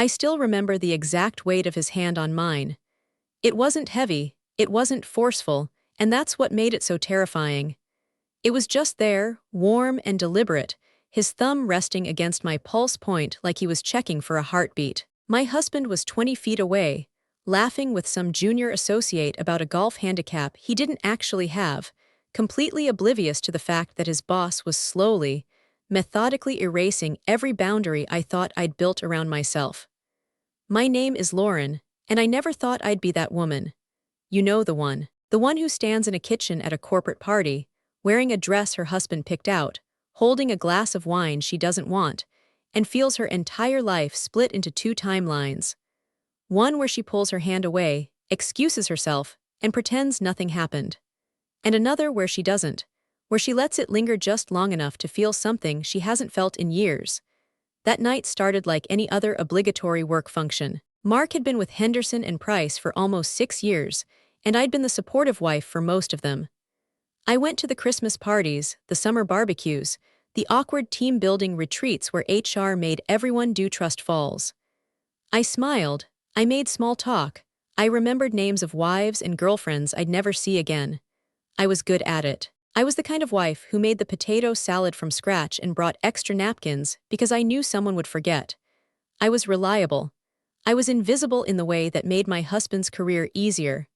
I still remember the exact weight of his hand on mine. It wasn't heavy, it wasn't forceful, and that's what made it so terrifying. It was just there, warm and deliberate, his thumb resting against my pulse point like he was checking for a heartbeat. My husband was 20 feet away, laughing with some junior associate about a golf handicap he didn't actually have, completely oblivious to the fact that his boss was slowly, methodically erasing every boundary I thought I'd built around myself. My name is Lauren, and I never thought I'd be that woman. You know the one. The one who stands in a kitchen at a corporate party, wearing a dress her husband picked out, holding a glass of wine she doesn't want, and feels her entire life split into two timelines. One where she pulls her hand away, excuses herself, and pretends nothing happened. And another where she doesn't, where she lets it linger just long enough to feel something she hasn't felt in years. That night started like any other obligatory work function. Mark had been with Henderson and Price for almost 6 years, and I'd been the supportive wife for most of them. I went to the Christmas parties, the summer barbecues, the awkward team-building retreats where HR made everyone do trust falls. I smiled, I made small talk, I remembered names of wives and girlfriends I'd never see again. I was good at it. I was the kind of wife who made the potato salad from scratch and brought extra napkins because I knew someone would forget. I was reliable. I was invisible in the way that made my husband's career easier.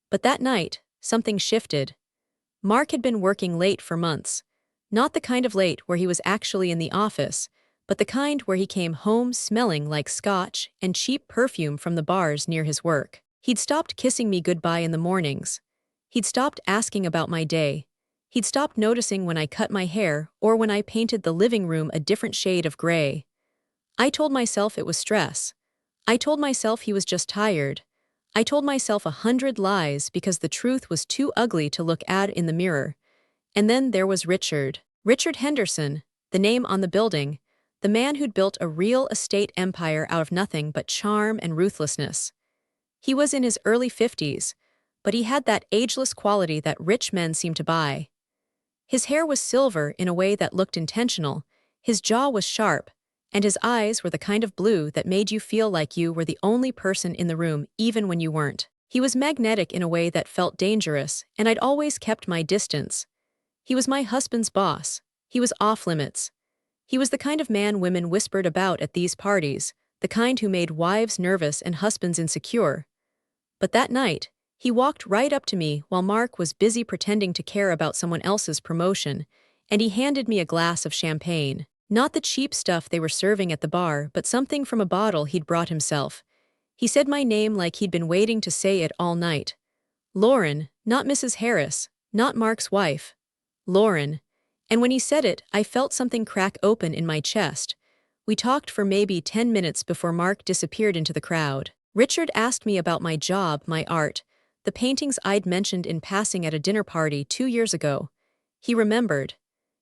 But that night, something shifted. Mark had been working late for months. Not the kind of late where he was actually in the office, but the kind where he came home smelling like scotch and cheap perfume from the bars near his work. He'd stopped kissing me goodbye in the mornings. He'd stopped asking about my day. He'd stopped noticing when I cut my hair or when I painted the living room a different shade of gray. I told myself it was stress. I told myself he was just tired. I told myself 100 lies because the truth was too ugly to look at in the mirror. And then there was Richard. Richard Henderson, the name on the building, the man who'd built a real estate empire out of nothing but charm and ruthlessness. He was in his early 50s, but he had that ageless quality that rich men seem to buy. His hair was silver in a way that looked intentional, his jaw was sharp, and his eyes were the kind of blue that made you feel like you were the only person in the room even when you weren't. He was magnetic in a way that felt dangerous, and I'd always kept my distance. He was my husband's boss. He was off limits. He was the kind of man women whispered about at these parties, the kind who made wives nervous and husbands insecure. But that night, he walked right up to me while Mark was busy pretending to care about someone else's promotion, and he handed me a glass of champagne. Not the cheap stuff they were serving at the bar, but something from a bottle he'd brought himself. He said my name like he'd been waiting to say it all night. Lauren, not Mrs. Harris, not Mark's wife. Lauren. And when he said it, I felt something crack open in my chest. We talked for maybe 10 minutes before Mark disappeared into the crowd. Richard asked me about my job, my art, the paintings I'd mentioned in passing at a dinner party 2 years ago. He remembered.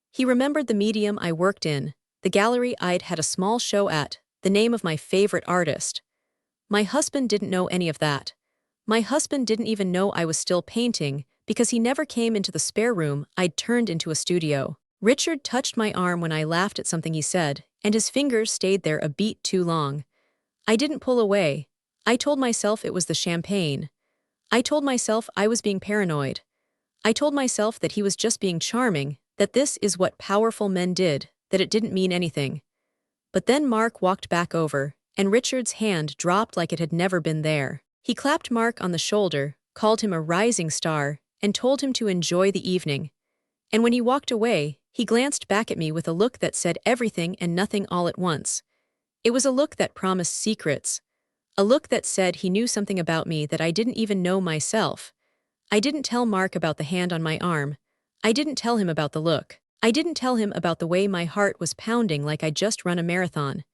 He remembered the medium I worked in, the gallery I'd had a small show at, the name of my favorite artist. My husband didn't know any of that. My husband didn't even know I was still painting because he never came into the spare room I'd turned into a studio. Richard touched my arm when I laughed at something he said, and his fingers stayed there a beat too long. I didn't pull away. I told myself it was the champagne. I told myself I was being paranoid. I told myself that he was just being charming, that this is what powerful men did, that it didn't mean anything. But then Mark walked back over, and Richard's hand dropped like it had never been there. He clapped Mark on the shoulder, called him a rising star, and told him to enjoy the evening. And when he walked away, he glanced back at me with a look that said everything and nothing all at once. It was a look that promised secrets. A look that said he knew something about me that I didn't even know myself. I didn't tell Mark about the hand on my arm. I didn't tell him about the look. I didn't tell him about the way my heart was pounding like I'd just run a marathon.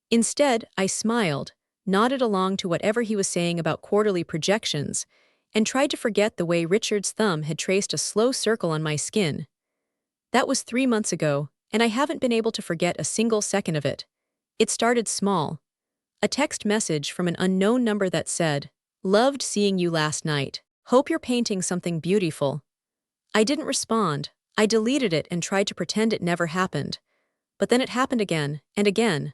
Instead, I smiled, nodded along to whatever he was saying about quarterly projections, and tried to forget the way Richard's thumb had traced a slow circle on my skin. That was 3 months ago, and I haven't been able to forget a single second of it. It started small. A text message from an unknown number that said, "Loved seeing you last night. Hope you're painting something beautiful." I didn't respond. I deleted it and tried to pretend it never happened. But then it happened again, and again.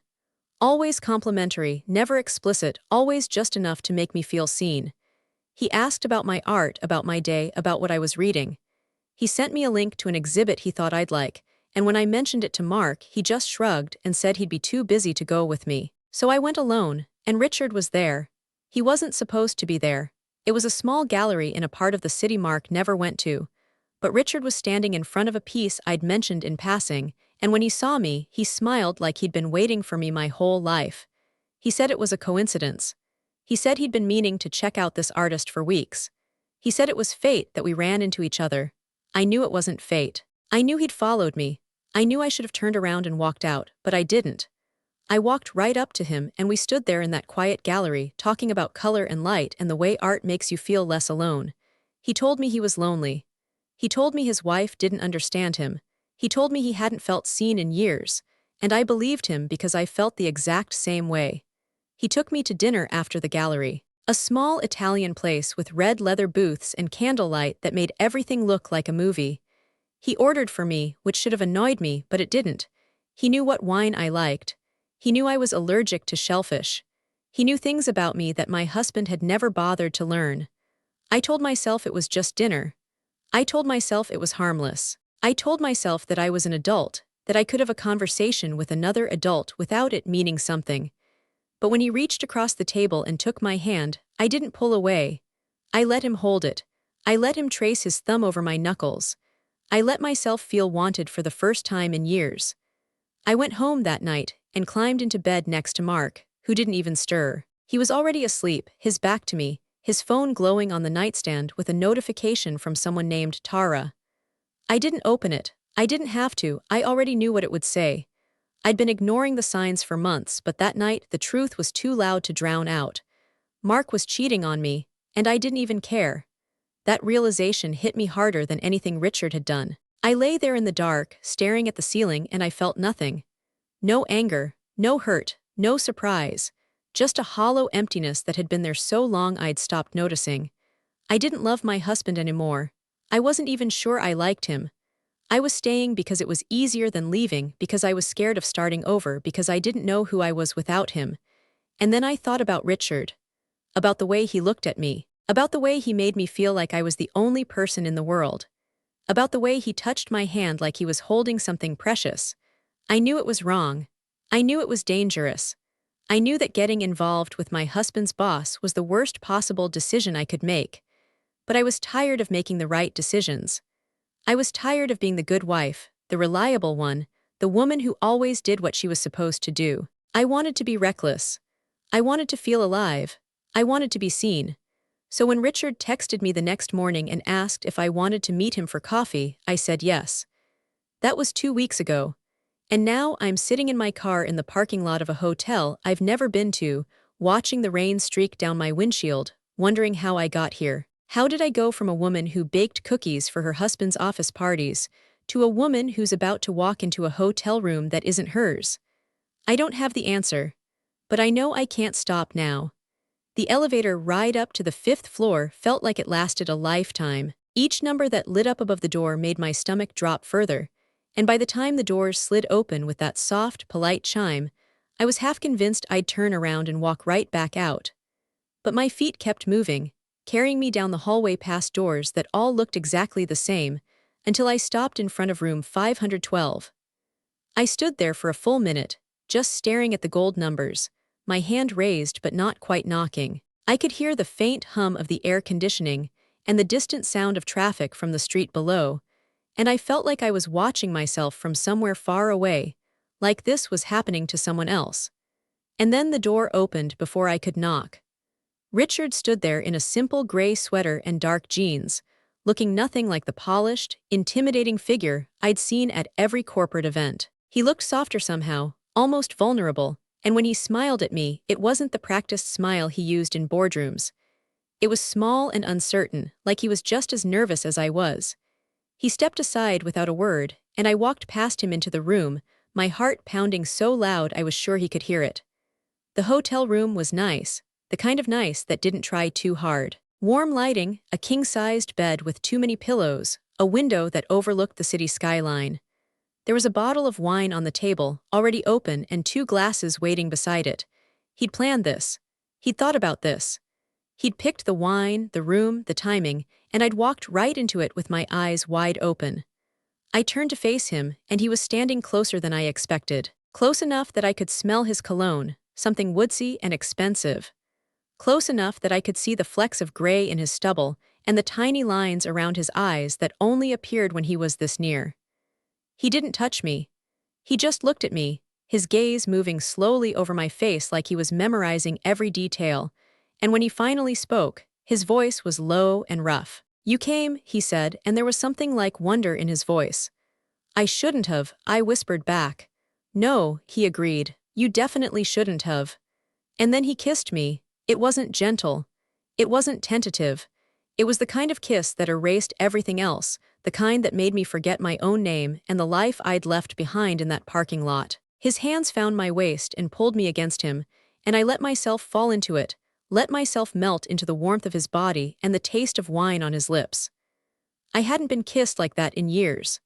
Always complimentary, never explicit, always just enough to make me feel seen. He asked about my art, about my day, about what I was reading. He sent me a link to an exhibit he thought I'd like, and when I mentioned it to Mark, he just shrugged and said he'd be too busy to go with me. So I went alone, and Richard was there. He wasn't supposed to be there. It was a small gallery in a part of the city Mark never went to. But Richard was standing in front of a piece I'd mentioned in passing, and when he saw me, he smiled like he'd been waiting for me my whole life. He said it was a coincidence. He said he'd been meaning to check out this artist for weeks. He said it was fate that we ran into each other. I knew it wasn't fate. I knew he'd followed me. I knew I should have turned around and walked out, but I didn't. I walked right up to him and we stood there in that quiet gallery, talking about color and light and the way art makes you feel less alone. He told me he was lonely. He told me his wife didn't understand him. He told me he hadn't felt seen in years, and I believed him because I felt the exact same way. He took me to dinner after the gallery. A small Italian place with red leather booths and candlelight that made everything look like a movie. He ordered for me, which should have annoyed me, but it didn't. He knew what wine I liked. He knew I was allergic to shellfish. He knew things about me that my husband had never bothered to learn. I told myself it was just dinner. I told myself it was harmless. I told myself that I was an adult, that I could have a conversation with another adult without it meaning something. But when he reached across the table and took my hand, I didn't pull away. I let him hold it. I let him trace his thumb over my knuckles. I let myself feel wanted for the first time in years. I went home that night and climbed into bed next to Mark, who didn't even stir. He was already asleep, his back to me, his phone glowing on the nightstand with a notification from someone named Tara. I didn't open it. I didn't have to. I already knew what it would say. I'd been ignoring the signs for months, but that night the truth was too loud to drown out. Mark was cheating on me, and I didn't even care. That realization hit me harder than anything Richard had done. I lay there in the dark, staring at the ceiling, and I felt nothing. No anger, no hurt, no surprise. Just a hollow emptiness that had been there so long I'd stopped noticing. I didn't love my husband anymore. I wasn't even sure I liked him. I was staying because it was easier than leaving, because I was scared of starting over, because I didn't know who I was without him. And then I thought about Richard. About the way he looked at me. About the way he made me feel like I was the only person in the world. About the way he touched my hand like he was holding something precious. I knew it was wrong. I knew it was dangerous. I knew that getting involved with my husband's boss was the worst possible decision I could make. But I was tired of making the right decisions. I was tired of being the good wife, the reliable one, the woman who always did what she was supposed to do. I wanted to be reckless. I wanted to feel alive. I wanted to be seen. So when Richard texted me the next morning and asked if I wanted to meet him for coffee, I said yes. That was 2 weeks ago. And now I'm sitting in my car in the parking lot of a hotel I've never been to, watching the rain streak down my windshield, wondering how I got here. How did I go from a woman who baked cookies for her husband's office parties to a woman who's about to walk into a hotel room that isn't hers? I don't have the answer, but I know I can't stop now. The elevator ride up to the 5th floor felt like it lasted a lifetime. Each number that lit up above the door made my stomach drop further, and by the time the doors slid open with that soft, polite chime, I was half convinced I'd turn around and walk right back out. But my feet kept moving, carrying me down the hallway past doors that all looked exactly the same, until I stopped in front of room 512. I stood there for a full minute, just staring at the gold numbers, my hand raised but not quite knocking. I could hear the faint hum of the air conditioning and the distant sound of traffic from the street below, and I felt like I was watching myself from somewhere far away, like this was happening to someone else. And then the door opened before I could knock. Richard stood there in a simple gray sweater and dark jeans, looking nothing like the polished, intimidating figure I'd seen at every corporate event. He looked softer somehow, almost vulnerable, and when he smiled at me, it wasn't the practiced smile he used in boardrooms. It was small and uncertain, like he was just as nervous as I was. He stepped aside without a word, and I walked past him into the room, my heart pounding so loud I was sure he could hear it. The hotel room was nice, the kind of nice that didn't try too hard. Warm lighting, a king-sized bed with too many pillows, a window that overlooked the city skyline. There was a bottle of wine on the table, already open, and 2 glasses waiting beside it. He'd planned this. He'd thought about this. He'd picked the wine, the room, the timing, and I'd walked right into it with my eyes wide open. I turned to face him, and he was standing closer than I expected. Close enough that I could smell his cologne, something woodsy and expensive. Close enough that I could see the flecks of gray in his stubble and the tiny lines around his eyes that only appeared when he was this near. He didn't touch me. He just looked at me, his gaze moving slowly over my face like he was memorizing every detail, and when he finally spoke, his voice was low and rough. "You came," he said, and there was something like wonder in his voice. "I shouldn't have," I whispered back. "No," he agreed, "you definitely shouldn't have." And then he kissed me. It wasn't gentle. It wasn't tentative. It was the kind of kiss that erased everything else, the kind that made me forget my own name and the life I'd left behind in that parking lot. His hands found my waist and pulled me against him, and I let myself fall into it, let myself melt into the warmth of his body and the taste of wine on his lips. I hadn't been kissed like that in years.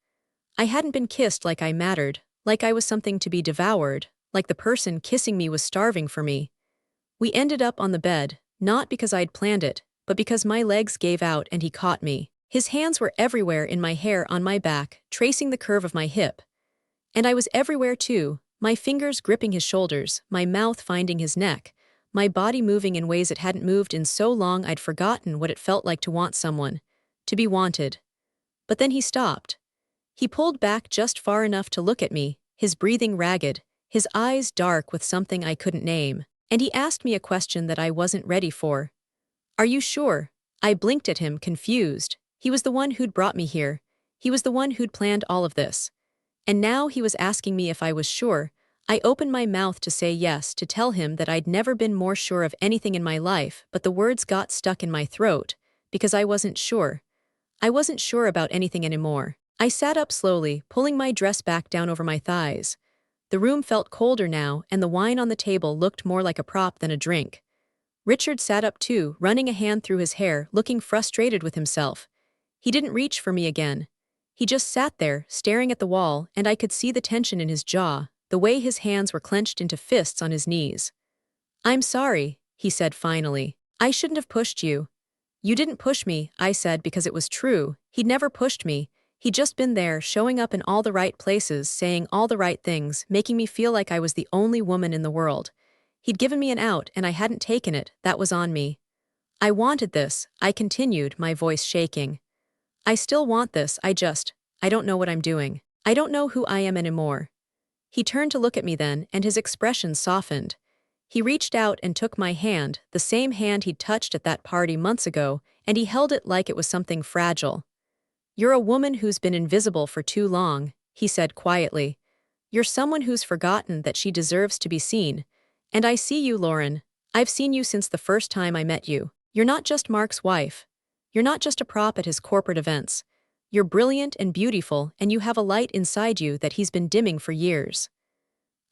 I hadn't been kissed like I mattered, like I was something to be devoured, like the person kissing me was starving for me. We ended up on the bed, not because I'd planned it, but because my legs gave out and he caught me. His hands were everywhere in my hair on my back, tracing the curve of my hip. And I was everywhere too, my fingers gripping his shoulders, my mouth finding his neck, my body moving in ways it hadn't moved in so long I'd forgotten what it felt like to want someone, to be wanted. But then he stopped. He pulled back just far enough to look at me, his breathing ragged, his eyes dark with something I couldn't name. And he asked me a question that I wasn't ready for. "Are you sure?" I blinked at him, confused. He was the one who'd brought me here. He was the one who'd planned all of this. And now he was asking me if I was sure. I opened my mouth to say yes, to tell him that I'd never been more sure of anything in my life, but the words got stuck in my throat, because I wasn't sure. I wasn't sure about anything anymore. I sat up slowly, pulling my dress back down over my thighs. The room felt colder now, and the wine on the table looked more like a prop than a drink. Richard sat up too, running a hand through his hair, looking frustrated with himself. He didn't reach for me again. He just sat there, staring at the wall, and I could see the tension in his jaw, the way his hands were clenched into fists on his knees. "I'm sorry," he said finally. "I shouldn't have pushed you." "You didn't push me," I said because it was true. He'd never pushed me. He'd just been there, showing up in all the right places, saying all the right things, making me feel like I was the only woman in the world. He'd given me an out, and I hadn't taken it. That was on me. "I wanted this," I continued, my voice shaking. "I still want this, I don't know what I'm doing. I don't know who I am anymore." He turned to look at me then, and his expression softened. He reached out and took my hand, the same hand he'd touched at that party months ago, and he held it like it was something fragile. "You're a woman who's been invisible for too long," he said quietly. "You're someone who's forgotten that she deserves to be seen. And I see you, Lauren. I've seen you since the first time I met you. You're not just Mark's wife. You're not just a prop at his corporate events. You're brilliant and beautiful, and you have a light inside you that he's been dimming for years."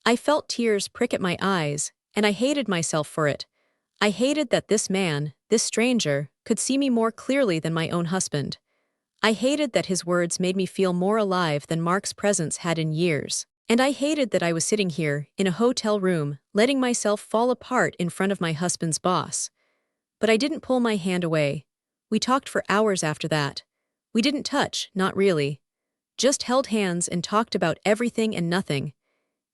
I felt tears prick at my eyes, and I hated myself for it. I hated that this man, this stranger, could see me more clearly than my own husband. I hated that his words made me feel more alive than Mark's presence had in years. And I hated that I was sitting here, in a hotel room, letting myself fall apart in front of my husband's boss. But I didn't pull my hand away. We talked for hours after that. We didn't touch, not really. Just held hands and talked about everything and nothing.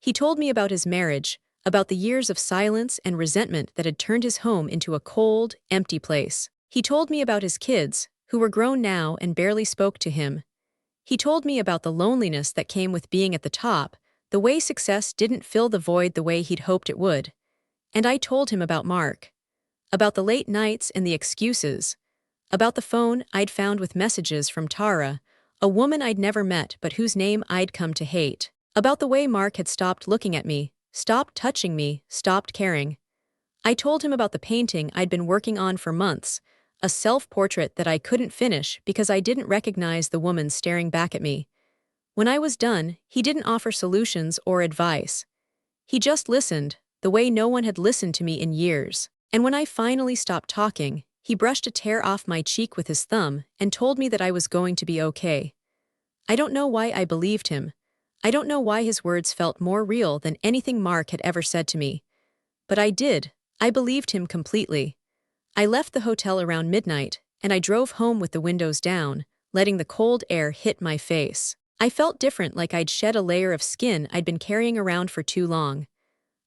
He told me about his marriage, about the years of silence and resentment that had turned his home into a cold, empty place. He told me about his kids, who were grown now and barely spoke to him. He told me about the loneliness that came with being at the top, the way success didn't fill the void the way he'd hoped it would. And I told him about Mark. About the late nights and the excuses. About the phone I'd found with messages from Tara, a woman I'd never met but whose name I'd come to hate. About the way Mark had stopped looking at me, stopped touching me, stopped caring. I told him about the painting I'd been working on for months, a self-portrait that I couldn't finish because I didn't recognize the woman staring back at me. When I was done, he didn't offer solutions or advice. He just listened, the way no one had listened to me in years. And when I finally stopped talking, he brushed a tear off my cheek with his thumb and told me that I was going to be okay. I don't know why I believed him. I don't know why his words felt more real than anything Mark had ever said to me. But I did. I believed him completely. I left the hotel around midnight, and I drove home with the windows down, letting the cold air hit my face. I felt different, like I'd shed a layer of skin I'd been carrying around for too long.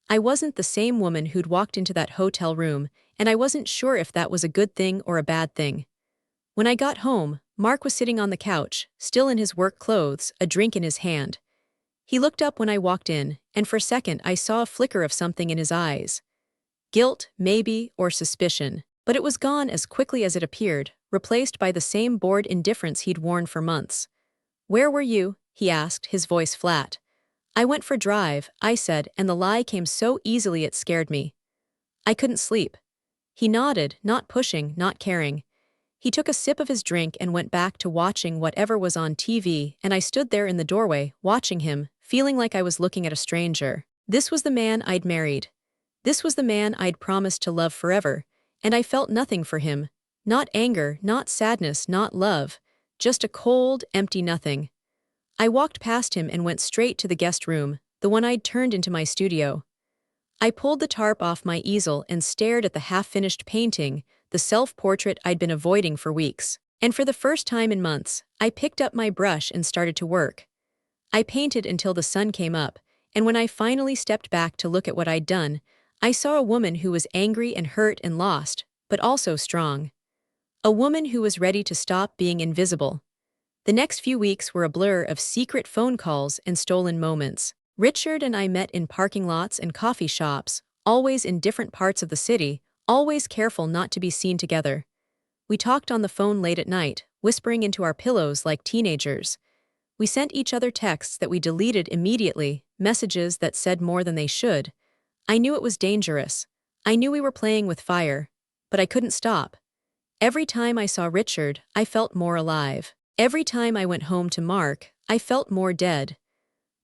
I wasn't the same woman who'd walked into that hotel room, and I wasn't sure if that was a good thing or a bad thing. When I got home, Mark was sitting on the couch, still in his work clothes, a drink in his hand. He looked up when I walked in, and for a second I saw a flicker of something in his eyes. Guilt, maybe, or suspicion. But it was gone as quickly as it appeared, replaced by the same bored indifference he'd worn for months. "Where were you?" he asked, his voice flat. "I went for a drive," I said, and the lie came so easily it scared me. "I couldn't sleep." He nodded, not pushing, not caring. He took a sip of his drink and went back to watching whatever was on TV, and I stood there in the doorway, watching him, feeling like I was looking at a stranger. This was the man I'd married. This was the man I'd promised to love forever, and I felt nothing for him. Not anger, not sadness, not love. Just a cold, empty nothing. I walked past him and went straight to the guest room, the one I'd turned into my studio. I pulled the tarp off my easel and stared at the half-finished painting, the self-portrait I'd been avoiding for weeks. And for the first time in months, I picked up my brush and started to work. I painted until the sun came up, and when I finally stepped back to look at what I'd done, I saw a woman who was angry and hurt and lost, but also strong. A woman who was ready to stop being invisible. The next few weeks were a blur of secret phone calls and stolen moments. Richard and I met in parking lots and coffee shops, always in different parts of the city, always careful not to be seen together. We talked on the phone late at night, whispering into our pillows like teenagers. We sent each other texts that we deleted immediately, messages that said more than they should. I knew it was dangerous. I knew we were playing with fire, but I couldn't stop. Every time I saw Richard, I felt more alive. Every time I went home to Mark, I felt more dead.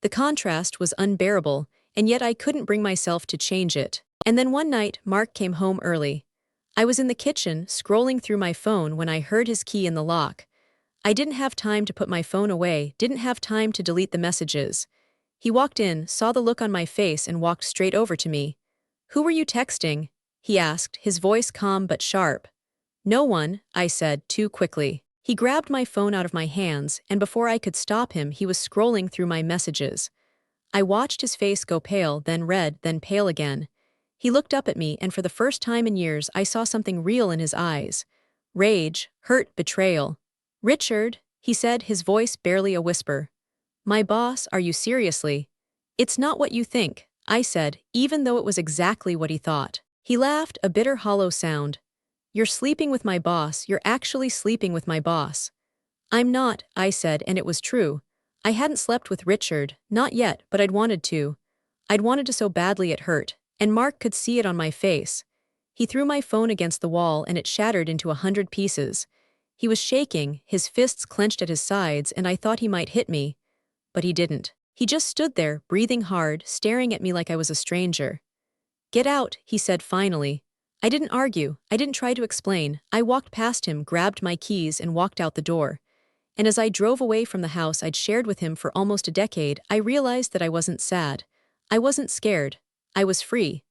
The contrast was unbearable, and yet I couldn't bring myself to change it. And then one night, Mark came home early. I was in the kitchen, scrolling through my phone when I heard his key in the lock. I didn't have time to put my phone away, didn't have time to delete the messages. He walked in, saw the look on my face, and walked straight over to me. "Who were you texting?" he asked, his voice calm but sharp. "No one," I said, too quickly. He grabbed my phone out of my hands, and before I could stop him, he was scrolling through my messages. I watched his face go pale, then red, then pale again. He looked up at me, and for the first time in years, I saw something real in his eyes. Rage, hurt, betrayal. "Richard," he said, his voice barely a whisper. "My boss, are you seriously?" "It's not what you think," I said, even though it was exactly what he thought. He laughed, a bitter hollow sound. "You're sleeping with my boss, you're actually sleeping with my boss." "I'm not," I said, and it was true. I hadn't slept with Richard, not yet, but I'd wanted to. I'd wanted to so badly it hurt, and Mark could see it on my face. He threw my phone against the wall and it shattered into 100 pieces. He was shaking, his fists clenched at his sides, and I thought he might hit me. But he didn't. He just stood there, breathing hard, staring at me like I was a stranger. "Get out," he said finally. I didn't argue, I didn't try to explain. I walked past him, grabbed my keys, and walked out the door. And as I drove away from the house I'd shared with him for almost a decade, I realized that I wasn't sad. I wasn't scared. I was free.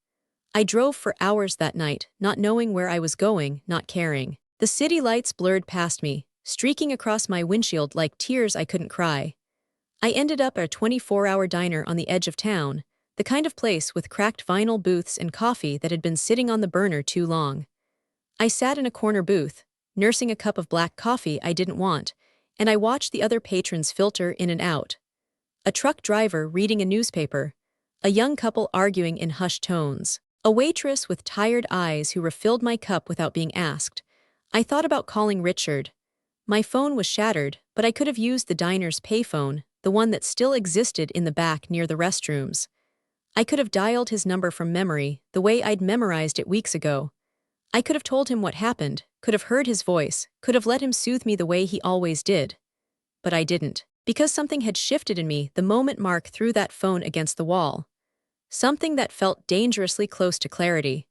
I drove for hours that night, not knowing where I was going, not caring. The city lights blurred past me, streaking across my windshield like tears I couldn't cry. I ended up at a 24-hour diner on the edge of town, the kind of place with cracked vinyl booths and coffee that had been sitting on the burner too long. I sat in a corner booth, nursing a cup of black coffee I didn't want, and I watched the other patrons filter in and out. A truck driver reading a newspaper, a young couple arguing in hushed tones, a waitress with tired eyes who refilled my cup without being asked. I thought about calling Richard. My phone was shattered, but I could have used the diner's payphone, the one that still existed in the back near the restrooms. I could have dialed his number from memory, the way I'd memorized it weeks ago. I could have told him what happened, could have heard his voice, could have let him soothe me the way he always did. But I didn't, because something had shifted in me the moment Mark threw that phone against the wall. Something that felt dangerously close to clarity.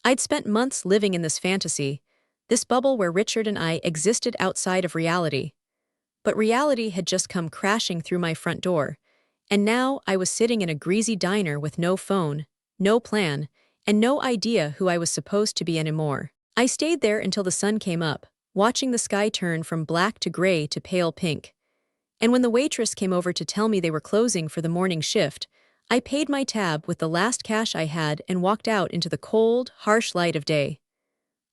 I'd spent months living in this fantasy, this bubble where Richard and I existed outside of reality. But reality had just come crashing through my front door, And now I was sitting in a greasy diner with no phone, no plan, and no idea who I was supposed to be anymore. I stayed there until the sun came up, watching the sky turn from black to gray to pale pink. And when the waitress came over to tell me they were closing for the morning shift, I paid my tab with the last cash I had and walked out into the cold, harsh light of day.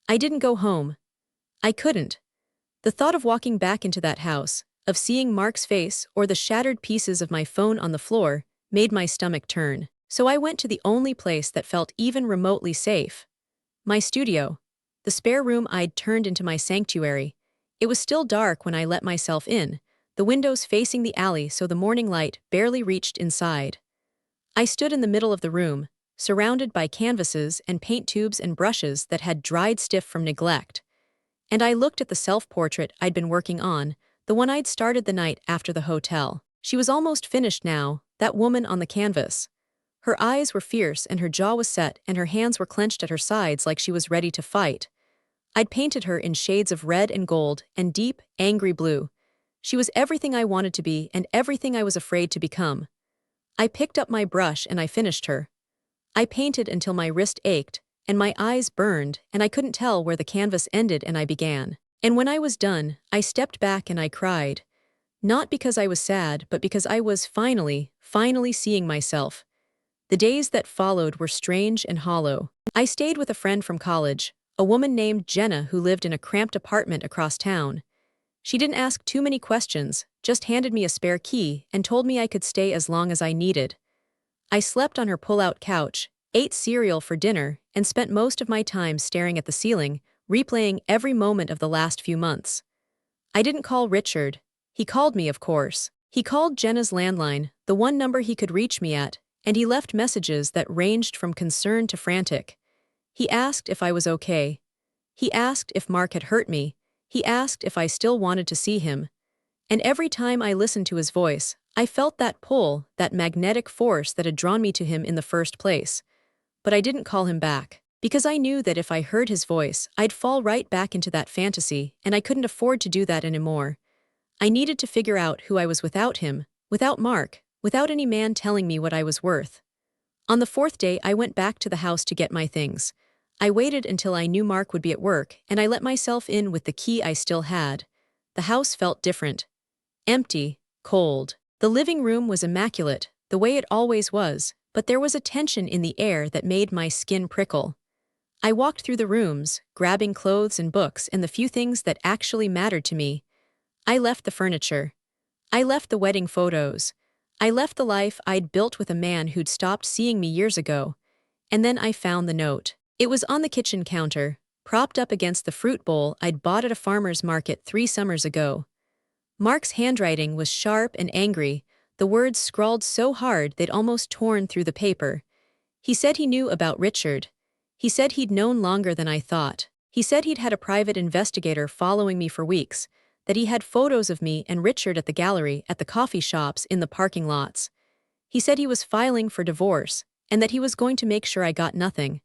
I didn't go home. I couldn't. The thought of walking back into that house, of seeing Mark's face or the shattered pieces of my phone on the floor, made my stomach turn. So I went to the only place that felt even remotely safe. My studio. The spare room I'd turned into my sanctuary. It was still dark when I let myself in, the windows facing the alley so the morning light barely reached inside. I stood in the middle of the room, surrounded by canvases and paint tubes and brushes that had dried stiff from neglect. And I looked at the self-portrait I'd been working on, the one I'd started the night after the hotel. She was almost finished now, that woman on the canvas. Her eyes were fierce and her jaw was set and her hands were clenched at her sides like she was ready to fight. I'd painted her in shades of red and gold and deep, angry blue. She was everything I wanted to be and everything I was afraid to become. I picked up my brush and I finished her. I painted until my wrist ached, and my eyes burned, and I couldn't tell where the canvas ended and I began. And when I was done, I stepped back and I cried. Not because I was sad, but because I was finally seeing myself. The days that followed were strange and hollow. I stayed with a friend from college, a woman named Jenna who lived in a cramped apartment across town. She didn't ask too many questions, just handed me a spare key and told me I could stay as long as I needed. I slept on her pull-out couch, ate cereal for dinner, and spent most of my time staring at the ceiling, replaying every moment of the last few months. I didn't call Richard. He called me, of course. He called Jenna's landline, the one number he could reach me at, and he left messages that ranged from concerned to frantic. He asked if I was okay. He asked if Mark had hurt me. He asked if I still wanted to see him. And every time I listened to his voice, I felt that pull, that magnetic force that had drawn me to him in the first place. But I didn't call him back, because I knew that if I heard his voice, I'd fall right back into that fantasy, and I couldn't afford to do that anymore. I needed to figure out who I was without him, without Mark, without any man telling me what I was worth. On the fourth day, I went back to the house to get my things. I waited until I knew Mark would be at work, and I let myself in with the key I still had. The house felt different. Empty, cold. The living room was immaculate, the way it always was, but there was a tension in the air that made my skin prickle. I walked through the rooms, grabbing clothes and books and the few things that actually mattered to me. I left the furniture. I left the wedding photos. I left the life I'd built with a man who'd stopped seeing me years ago. And then I found the note. It was on the kitchen counter, propped up against the fruit bowl I'd bought at a farmer's market 3 summers ago. Mark's handwriting was sharp and angry, the words scrawled so hard they'd almost torn through the paper. He said he knew about Richard. He said he'd known longer than I thought. He said he'd had a private investigator following me for weeks, that he had photos of me and Richard at the gallery, at the coffee shops, in the parking lots. He said he was filing for divorce, and that he was going to make sure I got nothing.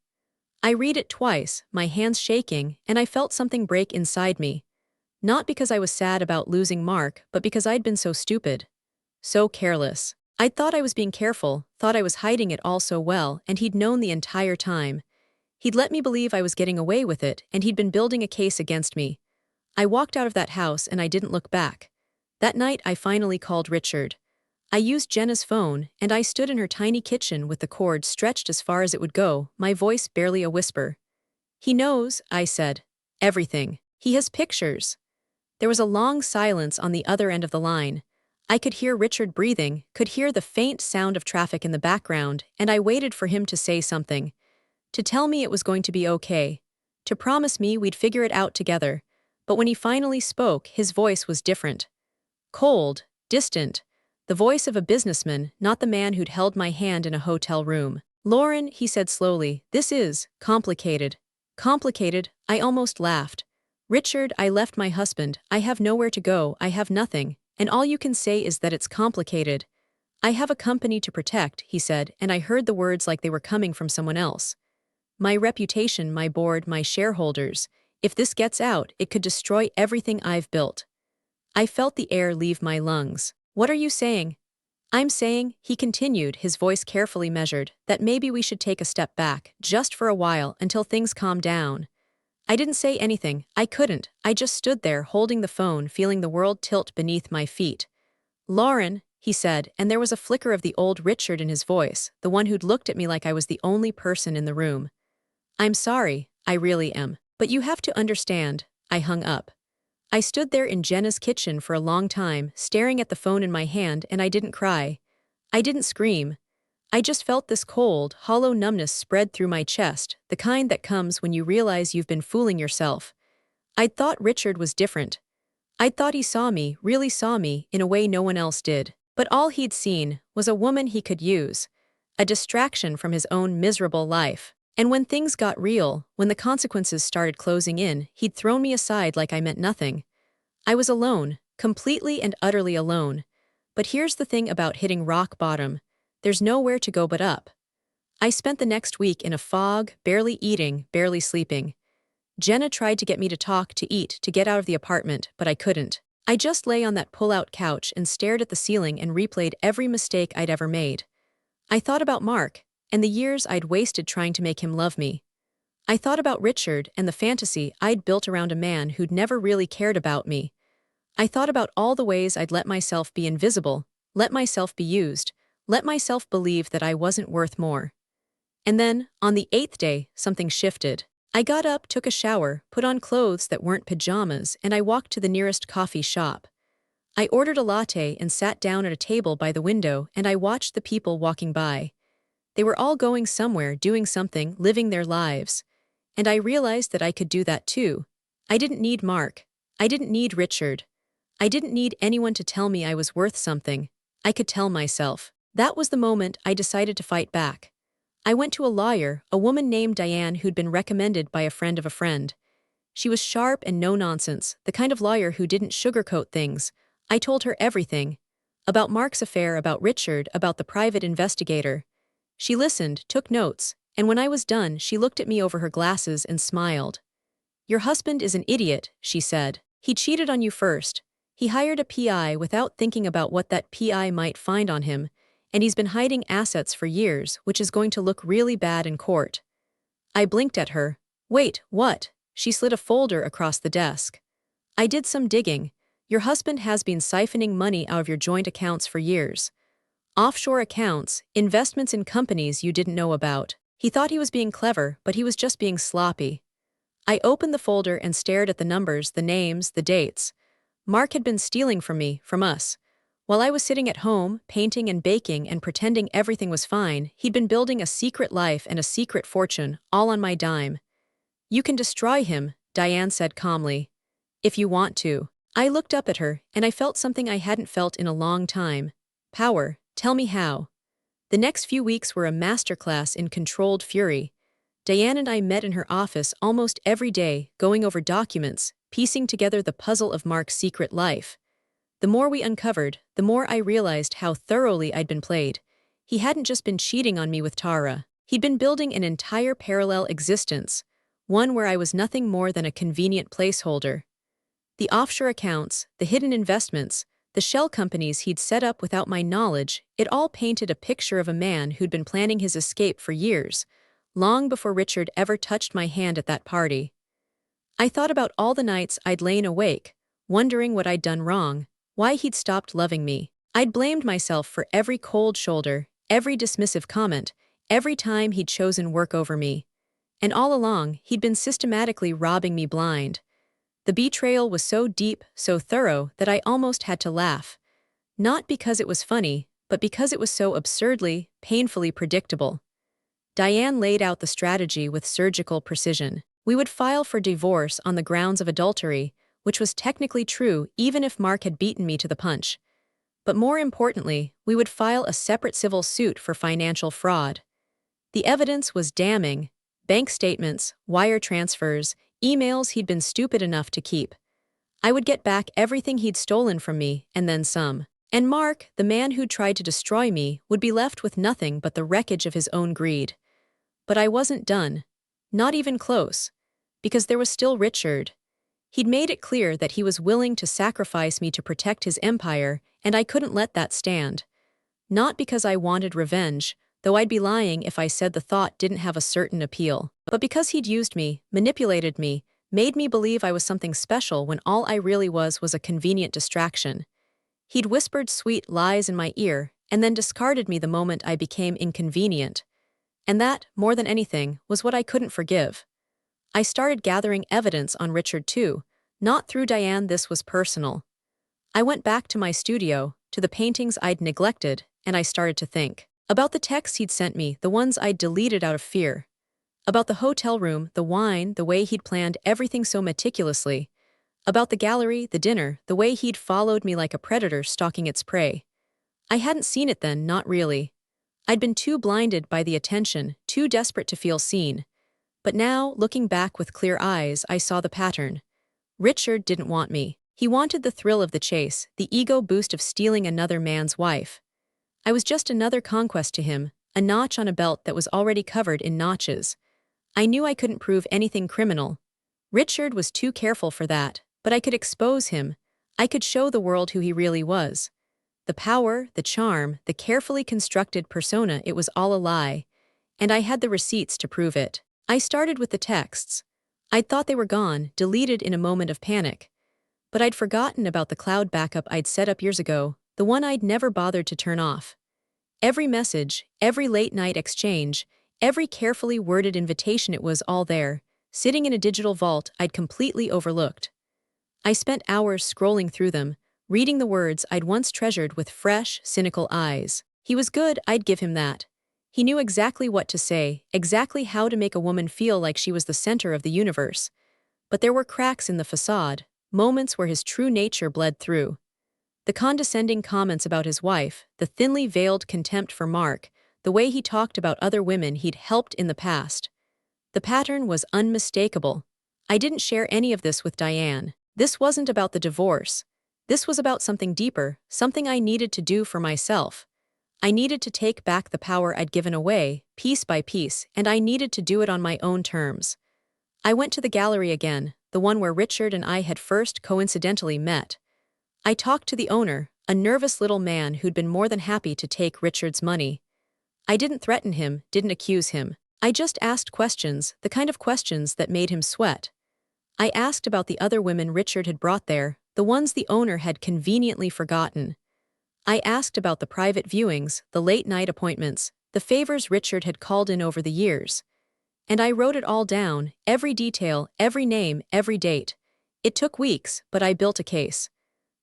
I read it twice, my hands shaking, and I felt something break inside me. Not because I was sad about losing Mark, but because I'd been so stupid. So careless. I'd thought I was being careful, thought I was hiding it all so well, and he'd known the entire time. He'd let me believe I was getting away with it, and he'd been building a case against me. I walked out of that house and I didn't look back. That night I finally called Richard. I used Jenna's phone, and I stood in her tiny kitchen with the cord stretched as far as it would go, my voice barely a whisper. He knows, I said. Everything. He has pictures. There was a long silence on the other end of the line. I could hear Richard breathing, could hear the faint sound of traffic in the background, and I waited for him to say something. To tell me it was going to be okay. To promise me we'd figure it out together. But when he finally spoke, his voice was different. Cold, distant. The voice of a businessman, not the man who'd held my hand in a hotel room. Lauren, he said slowly, this is complicated. Complicated, I almost laughed. Richard, I left my husband, I have nowhere to go, I have nothing, and all you can say is that it's complicated. I have a company to protect, he said, and I heard the words like they were coming from someone else. My reputation, my board, my shareholders. If this gets out, it could destroy everything I've built. I felt the air leave my lungs. What are you saying? I'm saying, he continued, his voice carefully measured, that maybe we should take a step back, just for a while, until things calm down. I didn't say anything, I couldn't, I just stood there holding the phone, feeling the world tilt beneath my feet. Lauren, he said, and there was a flicker of the old Richard in his voice, the one who'd looked at me like I was the only person in the room. I'm sorry, I really am. But you have to understand, I hung up. I stood there in Jenna's kitchen for a long time, staring at the phone in my hand, and I didn't cry. I didn't scream. I just felt this cold, hollow numbness spread through my chest, the kind that comes when you realize you've been fooling yourself. I'd thought Richard was different. I'd thought he saw me, really saw me, in a way no one else did. But all he'd seen was a woman he could use, a distraction from his own miserable life. And when things got real, when the consequences started closing in, he'd thrown me aside like I meant nothing. I was alone, completely and utterly alone. But here's the thing about hitting rock bottom. There's nowhere to go but up. I spent the next week in a fog, barely eating, barely sleeping. Jenna tried to get me to talk, to eat, to get out of the apartment, but I couldn't. I just lay on that pull-out couch and stared at the ceiling and replayed every mistake I'd ever made. I thought about Mark, and the years I'd wasted trying to make him love me. I thought about Richard and the fantasy I'd built around a man who'd never really cared about me. I thought about all the ways I'd let myself be invisible, let myself be used, let myself believe that I wasn't worth more. And then, on the 8th day, something shifted. I got up, took a shower, put on clothes that weren't pajamas, and I walked to the nearest coffee shop. I ordered a latte and sat down at a table by the window, and I watched the people walking by. They were all going somewhere, doing something, living their lives. And I realized that I could do that too. I didn't need Mark. I didn't need Richard. I didn't need anyone to tell me I was worth something. I could tell myself. That was the moment I decided to fight back. I went to a lawyer, a woman named Diane who'd been recommended by a friend of a friend. She was sharp and no-nonsense, the kind of lawyer who didn't sugarcoat things. I told her everything. About Mark's affair, about Richard, about the private investigator. She listened, took notes, and when I was done, she looked at me over her glasses and smiled. "Your husband is an idiot," she said. "He cheated on you first. He hired a PI without thinking about what that PI might find on him, and he's been hiding assets for years, which is going to look really bad in court." I blinked at her. "Wait, what?" She slid a folder across the desk. "I did some digging. Your husband has been siphoning money out of your joint accounts for years. Offshore accounts, investments in companies you didn't know about. He thought he was being clever, but he was just being sloppy." I opened the folder and stared at the numbers, the names, the dates. Mark had been stealing from me, from us. While I was sitting at home, painting and baking and pretending everything was fine, he'd been building a secret life and a secret fortune, all on my dime. "You can destroy him," Diane said calmly. "If you want to." I looked up at her, and I felt something I hadn't felt in a long time. Power. Tell me how. The next few weeks were a masterclass in controlled fury. Diane and I met in her office almost every day, going over documents, piecing together the puzzle of Mark's secret life. The more we uncovered, the more I realized how thoroughly I'd been played. He hadn't just been cheating on me with Tara. He'd been building an entire parallel existence, one where I was nothing more than a convenient placeholder. The offshore accounts, the hidden investments, the shell companies he'd set up without my knowledge, it all painted a picture of a man who'd been planning his escape for years, long before Richard ever touched my hand at that party. I thought about all the nights I'd lain awake, wondering what I'd done wrong, why he'd stopped loving me. I'd blamed myself for every cold shoulder, every dismissive comment, every time he'd chosen work over me. And all along, he'd been systematically robbing me blind. The betrayal was so deep, so thorough, that I almost had to laugh. Not because it was funny, but because it was so absurdly, painfully predictable. Diane laid out the strategy with surgical precision. We would file for divorce on the grounds of adultery, which was technically true even if Mark had beaten me to the punch. But more importantly, we would file a separate civil suit for financial fraud. The evidence was damning. Bank statements, wire transfers, emails he'd been stupid enough to keep. I would get back everything he'd stolen from me, and then some. And Mark, the man who'd tried to destroy me, would be left with nothing but the wreckage of his own greed. But I wasn't done. Not even close. Because there was still Richard. He'd made it clear that he was willing to sacrifice me to protect his empire, and I couldn't let that stand. Not because I wanted revenge, though I'd be lying if I said the thought didn't have a certain appeal, but because he'd used me, manipulated me, made me believe I was something special when all I really was a convenient distraction. He'd whispered sweet lies in my ear and then discarded me the moment I became inconvenient. And that, more than anything, was what I couldn't forgive. I started gathering evidence on Richard too, not through Diane. This was personal. I went back to my studio, to the paintings I'd neglected, and I started to think about the texts he'd sent me, the ones I'd deleted out of fear. About the hotel room, the wine, the way he'd planned everything so meticulously. About the gallery, the dinner, the way he'd followed me like a predator stalking its prey. I hadn't seen it then, not really. I'd been too blinded by the attention, too desperate to feel seen. But now, looking back with clear eyes, I saw the pattern. Richard didn't want me. He wanted the thrill of the chase, the ego boost of stealing another man's wife. I was just another conquest to him, a notch on a belt that was already covered in notches. I knew I couldn't prove anything criminal. Richard was too careful for that, but I could expose him. I could show the world who he really was. The power, the charm, the carefully constructed persona, it was all a lie. And I had the receipts to prove it. I started with the texts. I'd thought they were gone, deleted in a moment of panic. But I'd forgotten about the cloud backup I'd set up years ago, the one I'd never bothered to turn off. Every message, every late-night exchange, every carefully worded invitation, it was all there, sitting in a digital vault I'd completely overlooked. I spent hours scrolling through them, reading the words I'd once treasured with fresh, cynical eyes. He was good, I'd give him that. He knew exactly what to say, exactly how to make a woman feel like she was the center of the universe. But there were cracks in the facade, moments where his true nature bled through. The condescending comments about his wife, the thinly veiled contempt for Mark, the way he talked about other women he'd helped in the past. The pattern was unmistakable. I didn't share any of this with Diane. This wasn't about the divorce. This was about something deeper, something I needed to do for myself. I needed to take back the power I'd given away, piece by piece, and I needed to do it on my own terms. I went to the gallery again, the one where Richard and I had first coincidentally met. I talked to the owner, a nervous little man who'd been more than happy to take Richard's money. I didn't threaten him, didn't accuse him. I just asked questions, the kind of questions that made him sweat. I asked about the other women Richard had brought there, the ones the owner had conveniently forgotten. I asked about the private viewings, the late-night appointments, the favors Richard had called in over the years. And I wrote it all down, every detail, every name, every date. It took weeks, but I built a case.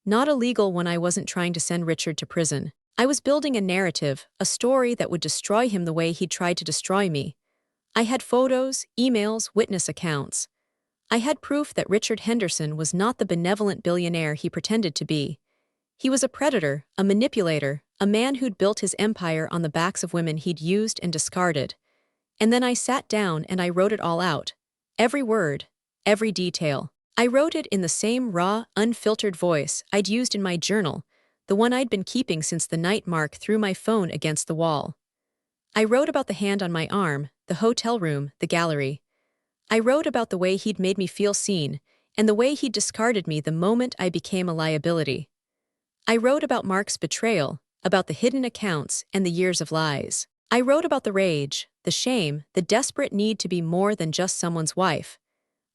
Not a legal one. I wasn't trying to send Richard to prison. I was building a narrative, a story that would destroy him the way he'd tried to destroy me. I had photos, emails, witness accounts. I had proof that Richard Henderson was not the benevolent billionaire he pretended to be. He was a predator, a manipulator, a man who'd built his empire on the backs of women he'd used and discarded. And then I sat down and I wrote it all out. Every word, every detail. I wrote it in the same raw, unfiltered voice I'd used in my journal, the one I'd been keeping since the night Mark threw my phone against the wall. I wrote about the hand on my arm, the hotel room, the gallery. I wrote about the way he'd made me feel seen, and the way he'd discarded me the moment I became a liability. I wrote about Mark's betrayal, about the hidden accounts and the years of lies. I wrote about the rage, the shame, the desperate need to be more than just someone's wife.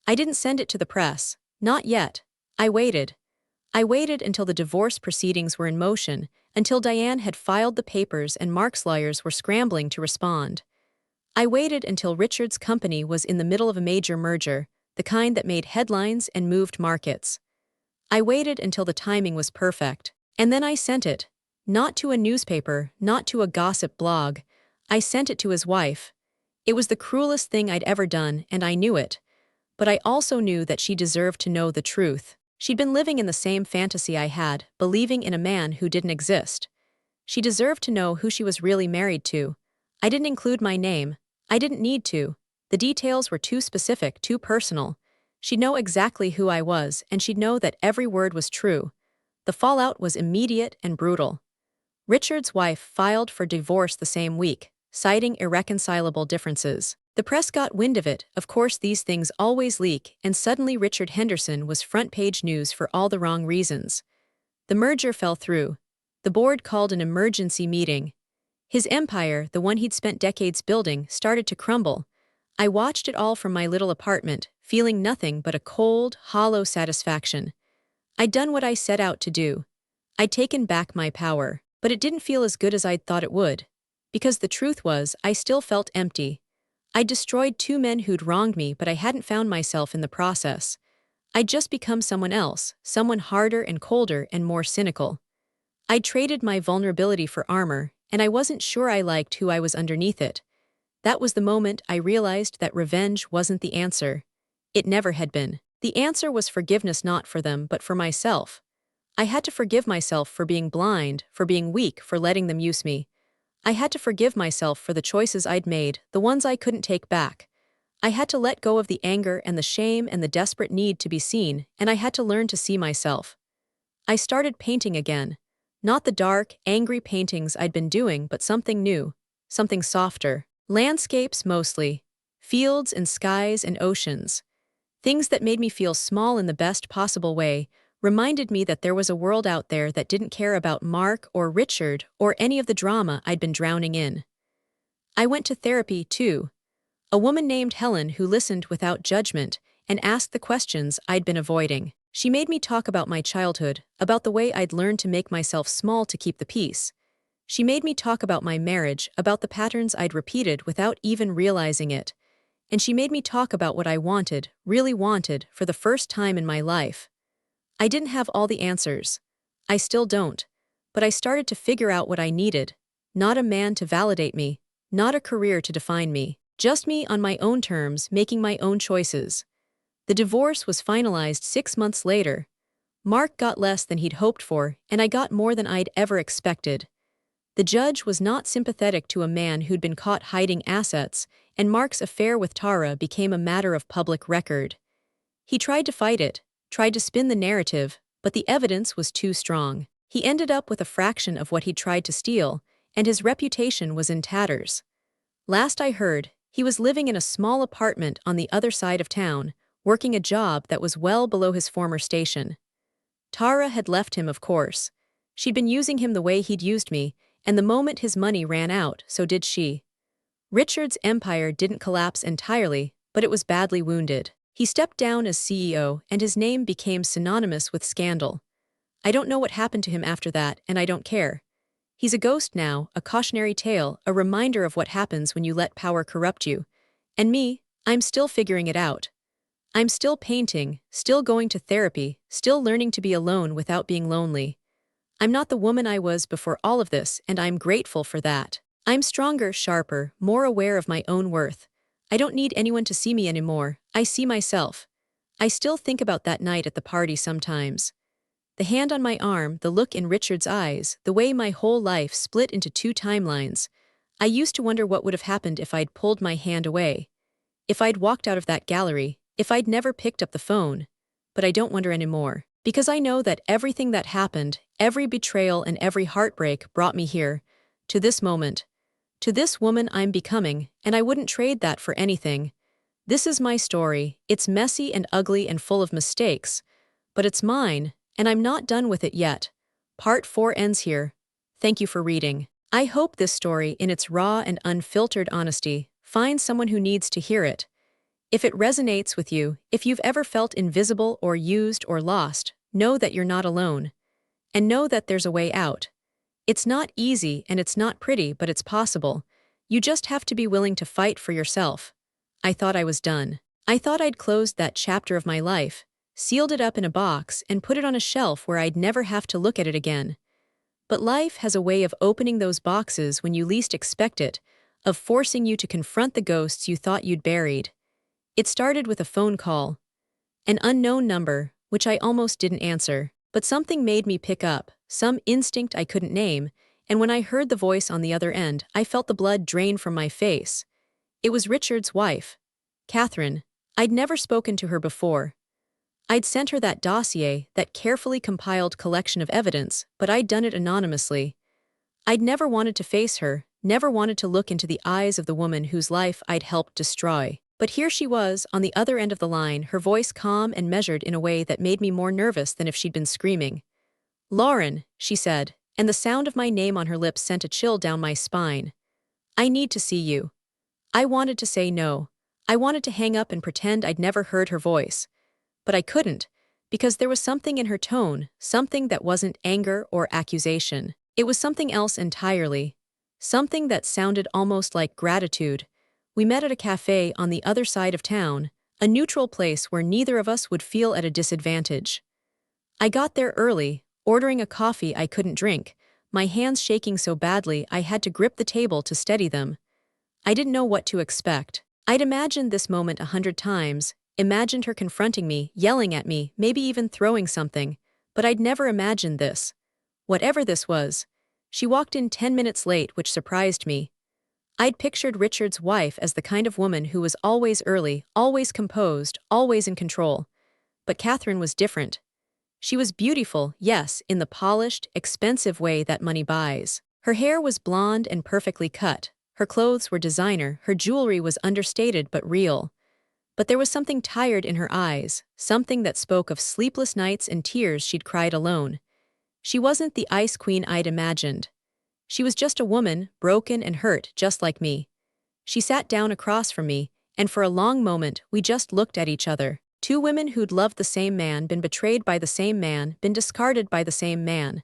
I didn't send it to the press, not yet. I waited. I waited until the divorce proceedings were in motion, until Diane had filed the papers and Mark's lawyers were scrambling to respond. I waited until Richard's company was in the middle of a major merger, the kind that made headlines and moved markets. I waited until the timing was perfect. And then I sent it. Not to a newspaper, not to a gossip blog. I sent it to his wife. It was the cruelest thing I'd ever done, and I knew it. But I also knew that she deserved to know the truth. She'd been living in the same fantasy I had, believing in a man who didn't exist. She deserved to know who she was really married to. I didn't include my name. I didn't need to. The details were too specific, too personal. She'd know exactly who I was, and she'd know that every word was true. The fallout was immediate and brutal. Richard's wife filed for divorce the same week, citing irreconcilable differences. The press got wind of it. Of course, these things always leak, and suddenly Richard Henderson was front-page news for all the wrong reasons. The merger fell through. The board called an emergency meeting. His empire, the one he'd spent decades building, started to crumble. I watched it all from my little apartment, feeling nothing but a cold, hollow satisfaction. I'd done what I set out to do. I'd taken back my power, but it didn't feel as good as I'd thought it would. Because the truth was, I still felt empty. I'd destroyed two men who'd wronged me, but I hadn't found myself in the process. I'd just become someone else, someone harder and colder and more cynical. I'd traded my vulnerability for armor, and I wasn't sure I liked who I was underneath it. That was the moment I realized that revenge wasn't the answer. It never had been. The answer was forgiveness, not for them, but for myself. I had to forgive myself for being blind, for being weak, for letting them use me. I had to forgive myself for the choices I'd made, the ones I couldn't take back. I had to let go of the anger and the shame and the desperate need to be seen, and I had to learn to see myself. I started painting again. Not the dark, angry paintings I'd been doing, but something new, something softer. Landscapes mostly. Fields and skies and oceans. Things that made me feel small in the best possible way, reminded me that there was a world out there that didn't care about Mark or Richard or any of the drama I'd been drowning in. I went to therapy, too. A woman named Helen who listened without judgment and asked the questions I'd been avoiding. She made me talk about my childhood, about the way I'd learned to make myself small to keep the peace. She made me talk about my marriage, about the patterns I'd repeated without even realizing it. And she made me talk about what I wanted, really wanted, for the first time in my life. I didn't have all the answers. I still don't. But I started to figure out what I needed. Not a man to validate me, not a career to define me. Just me on my own terms, making my own choices. The divorce was finalized 6 months later. Mark got less than he'd hoped for, and I got more than I'd ever expected. The judge was not sympathetic to a man who'd been caught hiding assets, and Mark's affair with Tara became a matter of public record. He tried to fight it, tried to spin the narrative, but the evidence was too strong. He ended up with a fraction of what he'd tried to steal, and his reputation was in tatters. Last I heard, he was living in a small apartment on the other side of town, working a job that was well below his former station. Tara had left him, of course. She'd been using him the way he'd used me, and the moment his money ran out, so did she. Richard's empire didn't collapse entirely, but it was badly wounded. He stepped down as CEO, and his name became synonymous with scandal. I don't know what happened to him after that, and I don't care. He's a ghost now, a cautionary tale, a reminder of what happens when you let power corrupt you. And me, I'm still figuring it out. I'm still painting, still going to therapy, still learning to be alone without being lonely. I'm not the woman I was before all of this, and I'm grateful for that. I'm stronger, sharper, more aware of my own worth. I don't need anyone to see me anymore. I see myself. I still think about that night at the party sometimes. The hand on my arm, the look in Richard's eyes, the way my whole life split into two timelines. I used to wonder what would have happened if I'd pulled my hand away. If I'd walked out of that gallery, if I'd never picked up the phone. But I don't wonder anymore. Because I know that everything that happened, every betrayal and every heartbreak brought me here, to this moment, to this woman I'm becoming, and I wouldn't trade that for anything. This is my story. It's messy and ugly and full of mistakes. But it's mine, and I'm not done with it yet. Part 4 ends here. Thank you for reading. I hope this story, in its raw and unfiltered honesty, finds someone who needs to hear it. If it resonates with you, if you've ever felt invisible or used or lost, know that you're not alone. And know that there's a way out. It's not easy and it's not pretty, but it's possible. You just have to be willing to fight for yourself. I thought I was done. I thought I'd closed that chapter of my life, sealed it up in a box, and put it on a shelf where I'd never have to look at it again. But life has a way of opening those boxes when you least expect it, of forcing you to confront the ghosts you thought you'd buried. It started with a phone call. An unknown number, which I almost didn't answer, but something made me pick up, some instinct I couldn't name, and when I heard the voice on the other end, I felt the blood drain from my face. It was Richard's wife, Catherine. I'd never spoken to her before. I'd sent her that dossier, that carefully compiled collection of evidence, but I'd done it anonymously. I'd never wanted to face her, never wanted to look into the eyes of the woman whose life I'd helped destroy. But here she was, on the other end of the line, her voice calm and measured in a way that made me more nervous than if she'd been screaming. "Lauren," she said, and the sound of my name on her lips sent a chill down my spine. "I need to see you." I wanted to say no. I wanted to hang up and pretend I'd never heard her voice. But I couldn't, because there was something in her tone, something that wasn't anger or accusation. It was something else entirely. Something that sounded almost like gratitude. We met at a cafe on the other side of town, a neutral place where neither of us would feel at a disadvantage. I got there early, ordering a coffee I couldn't drink, my hands shaking so badly I had to grip the table to steady them. I didn't know what to expect. I'd imagined this moment 100 times, imagined her confronting me, yelling at me, maybe even throwing something, but I'd never imagined this. Whatever this was. She walked in 10 minutes late, which surprised me. I'd pictured Richard's wife as the kind of woman who was always early, always composed, always in control. But Catherine was different. She was beautiful, yes, in the polished, expensive way that money buys. Her hair was blonde and perfectly cut. Her clothes were designer, her jewelry was understated but real. But there was something tired in her eyes, something that spoke of sleepless nights and tears she'd cried alone. She wasn't the ice queen I'd imagined. She was just a woman, broken and hurt, just like me. She sat down across from me, and for a long moment we just looked at each other. Two women who'd loved the same man, been betrayed by the same man, been discarded by the same man.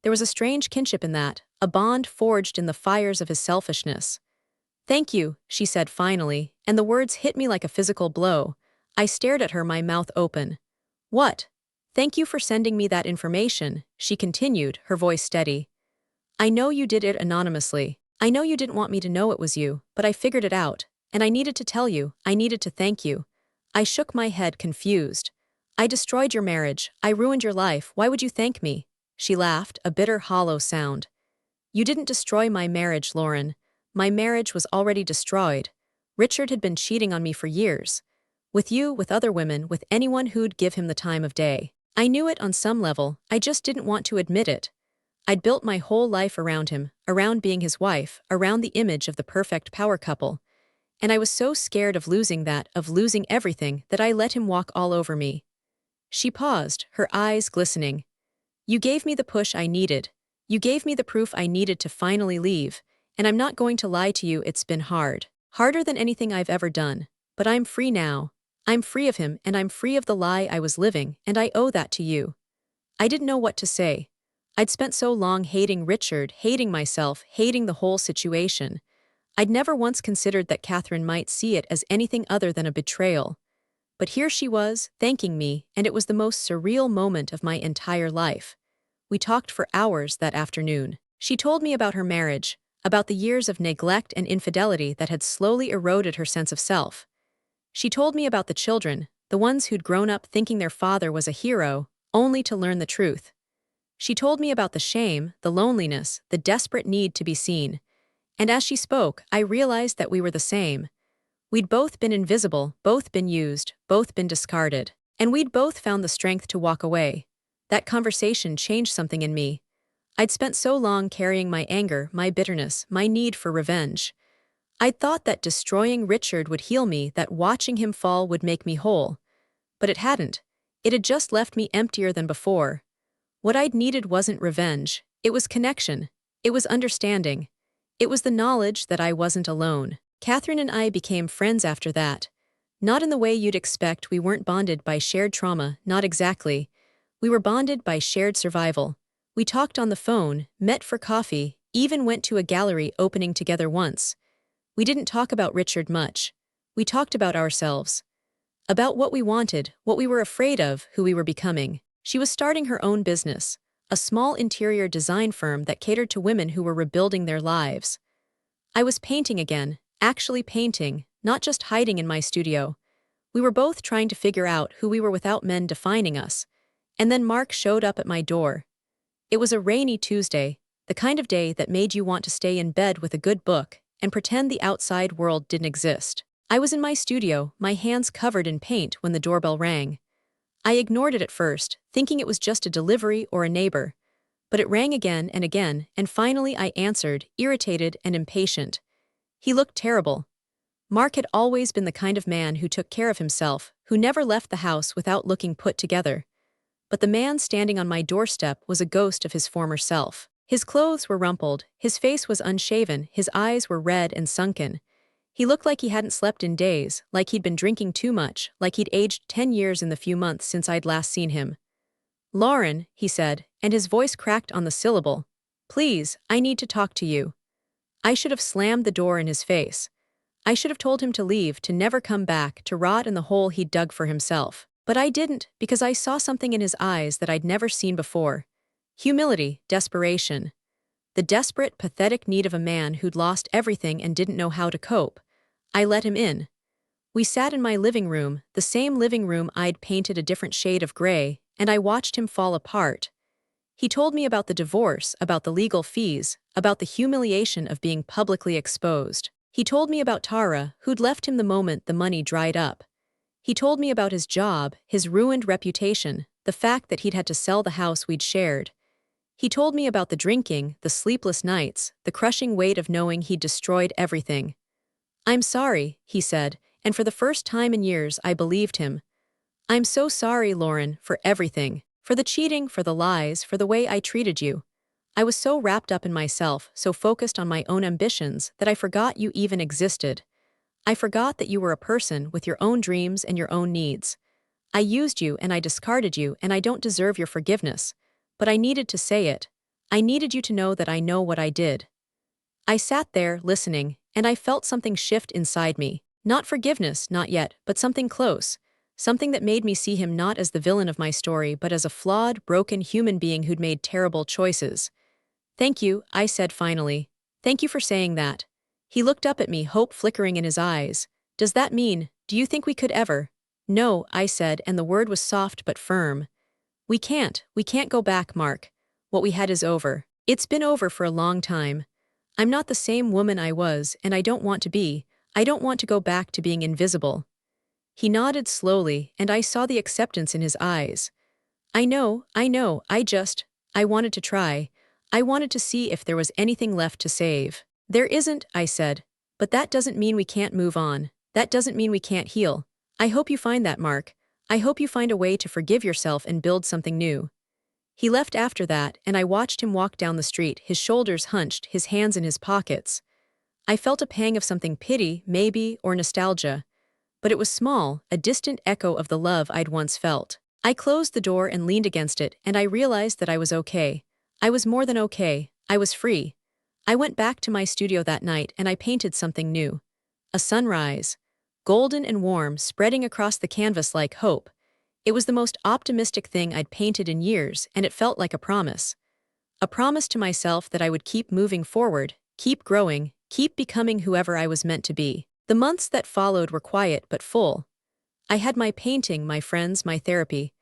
There was a strange kinship in that, a bond forged in the fires of his selfishness. "Thank you," she said finally, and the words hit me like a physical blow. I stared at her, my mouth open. "What?" "Thank you for sending me that information," she continued, her voice steady. "I know you did it anonymously. I know you didn't want me to know it was you, but I figured it out, and I needed to tell you, I needed to thank you." I shook my head, confused. "I destroyed your marriage. I ruined your life. Why would you thank me?" She laughed, a bitter, hollow sound. "You didn't destroy my marriage, Lauren. My marriage was already destroyed. Richard had been cheating on me for years. With you, with other women, with anyone who'd give him the time of day. I knew it on some level, I just didn't want to admit it. I'd built my whole life around him, around being his wife, around the image of the perfect power couple. And I was so scared of losing that, of losing everything, that I let him walk all over me." She paused, her eyes glistening. "You gave me the push I needed. You gave me the proof I needed to finally leave. And I'm not going to lie to you, it's been hard. Harder than anything I've ever done. But I'm free now. I'm free of him, and I'm free of the lie I was living, and I owe that to you." I didn't know what to say. I'd spent so long hating Richard, hating myself, hating the whole situation. I'd never once considered that Catherine might see it as anything other than a betrayal. But here she was, thanking me, and it was the most surreal moment of my entire life. We talked for hours that afternoon. She told me about her marriage, about the years of neglect and infidelity that had slowly eroded her sense of self. She told me about the children, the ones who'd grown up thinking their father was a hero, only to learn the truth. She told me about the shame, the loneliness, the desperate need to be seen. And as she spoke, I realized that we were the same. We'd both been invisible, both been used, both been discarded. And we'd both found the strength to walk away. That conversation changed something in me. I'd spent so long carrying my anger, my bitterness, my need for revenge. I'd thought that destroying Richard would heal me, that watching him fall would make me whole. But it hadn't. It had just left me emptier than before. What I'd needed wasn't revenge. It was connection. It was understanding. It was the knowledge that I wasn't alone. Catherine and I became friends after that. Not in the way you'd expect. We weren't bonded by shared trauma, not exactly. We were bonded by shared survival. We talked on the phone, met for coffee, even went to a gallery opening together once. We didn't talk about Richard much. We talked about ourselves. About what we wanted, what we were afraid of, who we were becoming. She was starting her own business, a small interior design firm that catered to women who were rebuilding their lives. I was painting again, actually painting, not just hiding in my studio. We were both trying to figure out who we were without men defining us. And then Mark showed up at my door. It was a rainy Tuesday, the kind of day that made you want to stay in bed with a good book and pretend the outside world didn't exist. I was in my studio, my hands covered in paint when the doorbell rang. I ignored it at first, thinking it was just a delivery or a neighbor. But it rang again, and finally I answered, irritated and impatient. He looked terrible. Mark had always been the kind of man who took care of himself, who never left the house without looking put together. But the man standing on my doorstep was a ghost of his former self. His clothes were rumpled, his face was unshaven, his eyes were red and sunken. He looked like he hadn't slept in days, like he'd been drinking too much, like he'd aged 10 years in the few months since I'd last seen him. "Lauren," he said, and his voice cracked on the syllable. "Please, I need to talk to you." I should have slammed the door in his face. I should have told him to leave, to never come back, to rot in the hole he'd dug for himself. But I didn't, because I saw something in his eyes that I'd never seen before. Humility, desperation. The desperate, pathetic need of a man who'd lost everything and didn't know how to cope. I let him in. We sat in my living room, the same living room I'd painted a different shade of gray, and I watched him fall apart. He told me about the divorce, about the legal fees, about the humiliation of being publicly exposed. He told me about Tara, who'd left him the moment the money dried up. He told me about his job, his ruined reputation, the fact that he'd had to sell the house we'd shared. He told me about the drinking, the sleepless nights, the crushing weight of knowing he'd destroyed everything. "I'm sorry," he said, and for the first time in years I believed him. "I'm so sorry, Lauren, for everything. For the cheating, for the lies, for the way I treated you. I was so wrapped up in myself, so focused on my own ambitions, that I forgot you even existed. I forgot that you were a person with your own dreams and your own needs. I used you and I discarded you, and I don't deserve your forgiveness. But I needed to say it. I needed you to know that I know what I did." I sat there, listening, and I felt something shift inside me. Not forgiveness, not yet, but something close. Something that made me see him not as the villain of my story, but as a flawed, broken human being who'd made terrible choices. "Thank you," I said finally. "Thank you for saying that." He looked up at me, hope flickering in his eyes. "Does that mean, do you think we could ever?" "No," I said, and the word was soft but firm. We can't go back, Mark. What we had is over. It's been over for a long time. I'm not the same woman I was, and I don't want to be. I don't want to go back to being invisible." He nodded slowly, and I saw the acceptance in his eyes. I know, I wanted to try. I wanted to see if there was anything left to save." "There isn't," I said. "But that doesn't mean we can't move on. That doesn't mean we can't heal. I hope you find that, Mark. I hope you find a way to forgive yourself and build something new." He left after that, and I watched him walk down the street, his shoulders hunched, his hands in his pockets. I felt a pang of something, pity, maybe, or nostalgia. But it was small, a distant echo of the love I'd once felt. I closed the door and leaned against it, and I realized that I was okay. I was more than okay. I was free. I went back to my studio that night and I painted something new. A sunrise. Golden and warm, spreading across the canvas like hope. It was the most optimistic thing I'd painted in years, and it felt like a promise. A promise to myself that I would keep moving forward, keep growing, keep becoming whoever I was meant to be. The months that followed were quiet but full. I had my painting, my friends, my therapy.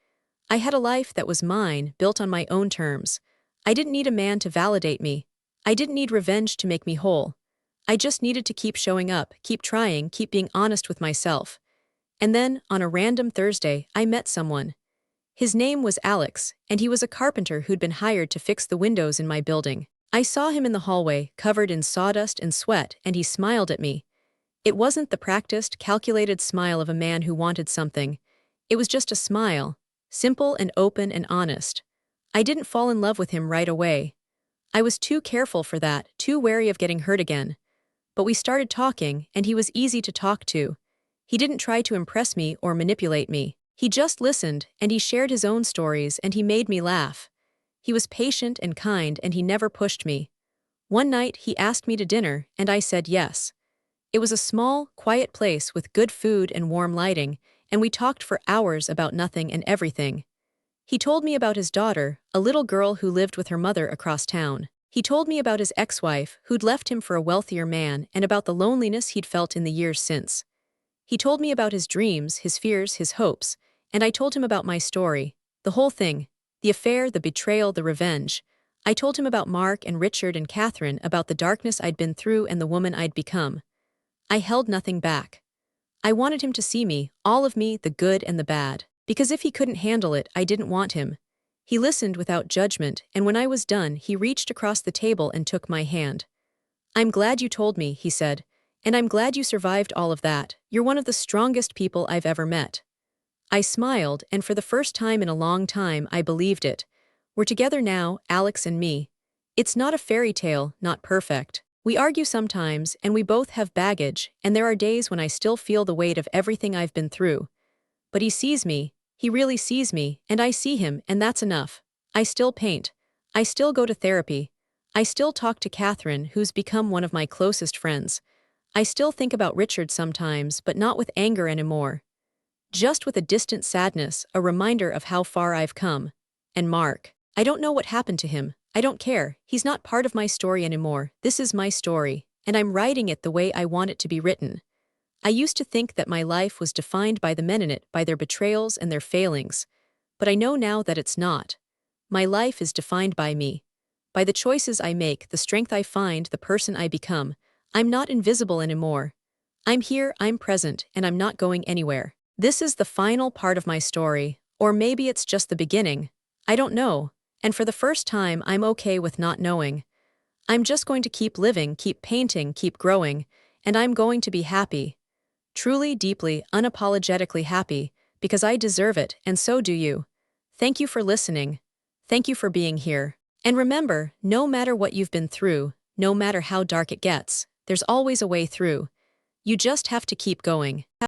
I had a life that was mine, built on my own terms. I didn't need a man to validate me. I didn't need revenge to make me whole. I just needed to keep showing up, keep trying, keep being honest with myself. And then, on a random Thursday, I met someone. His name was Alex, and he was a carpenter who'd been hired to fix the windows in my building. I saw him in the hallway, covered in sawdust and sweat, and he smiled at me. It wasn't the practiced, calculated smile of a man who wanted something. It was just a smile, simple and open and honest. I didn't fall in love with him right away. I was too careful for that, too wary of getting hurt again. But we started talking, and he was easy to talk to. He didn't try to impress me or manipulate me. He just listened, and he shared his own stories, and he made me laugh. He was patient and kind, and he never pushed me. One night, he asked me to dinner, and I said yes. It was a small, quiet place with good food and warm lighting, and we talked for hours about nothing and everything. He told me about his daughter, a little girl who lived with her mother across town. He told me about his ex-wife, who'd left him for a wealthier man, and about the loneliness he'd felt in the years since. He told me about his dreams, his fears, his hopes, and I told him about my story, the whole thing, the affair, the betrayal, the revenge. I told him about Mark and Richard and Catherine, about the darkness I'd been through and the woman I'd become. I held nothing back. I wanted him to see me, all of me, the good and the bad. Because if he couldn't handle it, I didn't want him. He listened without judgment, and when I was done, he reached across the table and took my hand. "I'm glad you told me," he said, "and I'm glad you survived all of that. You're one of the strongest people I've ever met." I smiled, and for the first time in a long time, I believed it. We're together now, Alex and me. It's not a fairy tale, not perfect. We argue sometimes, and we both have baggage, and there are days when I still feel the weight of everything I've been through. But he sees me, he really sees me, and I see him, and that's enough. I still paint. I still go to therapy. I still talk to Catherine, who's become one of my closest friends. I still think about Richard sometimes, but not with anger anymore. Just with a distant sadness, a reminder of how far I've come. And Mark. I don't know what happened to him. I don't care. He's not part of my story anymore. This is my story, and I'm writing it the way I want it to be written. I used to think that my life was defined by the men in it, by their betrayals and their failings. But I know now that it's not. My life is defined by me. By the choices I make, the strength I find, the person I become. I'm not invisible anymore. I'm here, I'm present, and I'm not going anywhere. This is the final part of my story, or maybe it's just the beginning. I don't know. And for the first time, I'm okay with not knowing. I'm just going to keep living, keep painting, keep growing, and I'm going to be happy. Truly, deeply, unapologetically happy, because I deserve it, and so do you. Thank you for listening. Thank you for being here. And remember, no matter what you've been through, no matter how dark it gets, there's always a way through. You just have to keep going.